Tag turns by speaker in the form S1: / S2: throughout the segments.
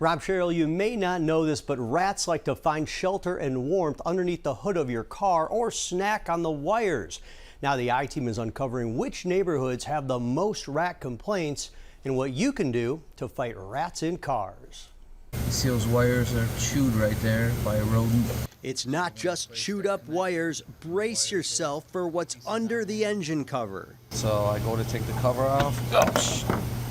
S1: Rob Sherrill, you may not know this, but rats like to find shelter and warmth underneath the hood of your car or snack on the wires. Now the I-Team is uncovering which neighborhoods have the most rat complaints and what you can do to fight rats in cars.
S2: See, those wires are chewed right there by a rodent.
S1: It's not just chewed up wires. Brace yourself for what's under the engine cover.
S2: So I go to take the cover off. Gosh.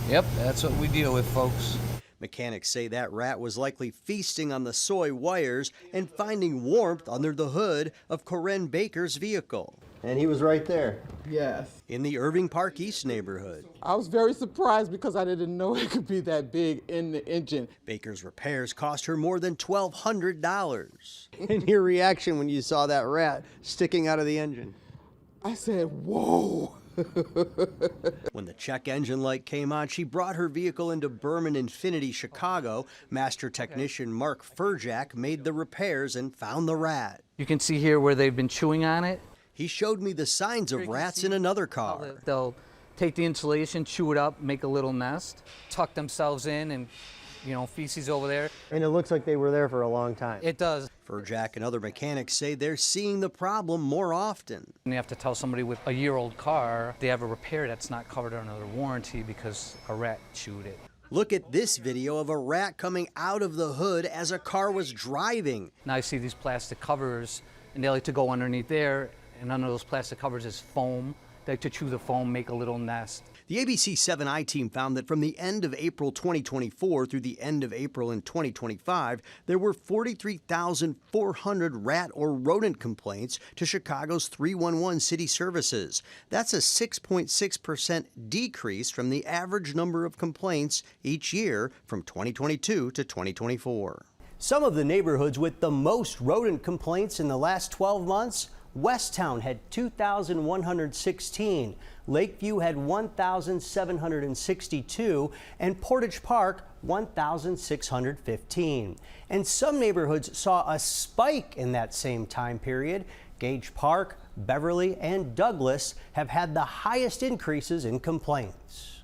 S2: Yep, that's what we deal with, folks.
S1: Mechanics say that rat was likely feasting on the soy wires and finding warmth under the hood of Corinne Baker's vehicle. And he was right there.
S3: Yes.
S1: In the Irving Park East neighborhood.
S3: I was very surprised because I didn't know it could be that big in the engine.
S1: Baker's repairs cost her more than $1,200. And your reaction when you saw that rat sticking out of the engine?
S3: I said, whoa.
S1: When the check engine light came on, she brought her vehicle into Berman Infinity, Chicago. Master technician Mark Furjak made the repairs and found the rat.
S4: You can see here where they've been chewing on it.
S1: He showed me the signs of rats in another car.
S4: They'll take the insulation, chew it up, make a little nest, tuck themselves in, and feces over there.
S1: And it looks like they were there for a long time.
S4: It does.
S1: Furjak and other mechanics say they're seeing the problem more often.
S4: And you have to tell somebody with a year-old car they have a repair that's not covered under their warranty because a rat chewed it.
S1: Look at this video of a rat coming out of the hood as a car was driving.
S4: Now I see these plastic covers, and they like to go underneath there, and under those plastic covers is foam. They like to chew the foam, make a little nest.
S1: The ABC 7 I-Team found that from the end of April 2024 through the end of April in 2025, there were 43,400 rat or rodent complaints to Chicago's 311 city services. That's a 6.6% decrease from the average number of complaints each year from 2022 to 2024. Some of the neighborhoods with the most rodent complaints in the last 12 months, Westtown had 2,116, Lakeview had 1,762, and Portage Park 1,615. And some neighborhoods saw a spike in that same time period. Gage Park, Beverly, and Douglas have had the highest increases in complaints.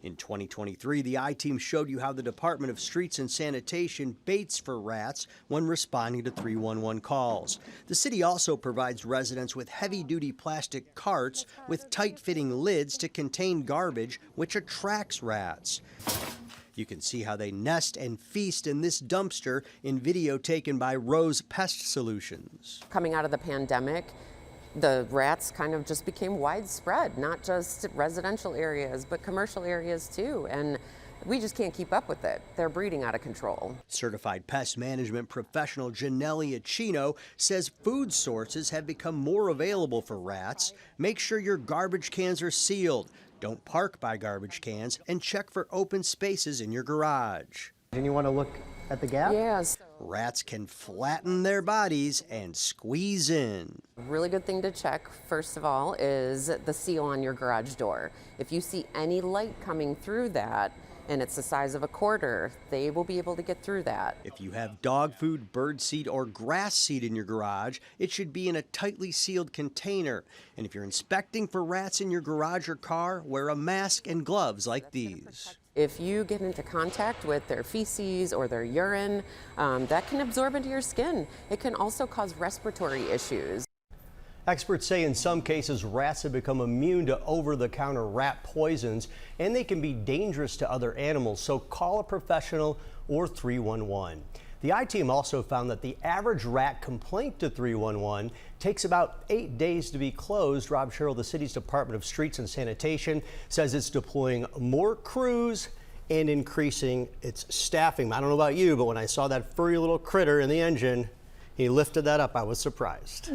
S1: In 2023, the I-Team showed you how the Department of Streets and Sanitation baits for rats when responding to 311 calls. The city also provides residents with heavy-duty plastic carts with tight-fitting lids to contain garbage, which attracts rats. You can see how they nest and feast in this dumpster in video taken by Rose Pest Solutions.
S5: Coming out of the pandemic, the rats kind of just became widespread, not just residential areas, but commercial areas too. And we just can't keep up with it. They're breeding out of control.
S1: Certified pest management professional Janelle Iachino says food sources have become more available for rats. Make sure your garbage cans are sealed. Don't park by garbage cans, and check for open spaces in your garage. And you want to look at the gap?
S5: Yes.
S1: Rats can flatten their bodies and squeeze in.
S5: Really good thing to check, first of all, is the seal on your garage door. If you see any light coming through that, and it's the size of a quarter, they will be able to get through that.
S1: If you have dog food, bird seed, or grass seed in your garage, it should be in a tightly sealed container. And if you're inspecting for rats in your garage or car, wear a mask and gloves like these.
S5: If you get into contact with their feces or their urine, that can absorb into your skin. It can also cause respiratory issues.
S1: Experts say in some cases rats have become immune to over-the-counter rat poisons, and they can be dangerous to other animals, so call a professional or 311. The I-Team also found that the average rat complaint to 311 takes about 8 days to be closed. Rob Sherrill, the city's Department of Streets and Sanitation, says it's deploying more crews and increasing its staffing. I don't know about you, but when I saw that furry little critter in the engine, he lifted that up, I was surprised.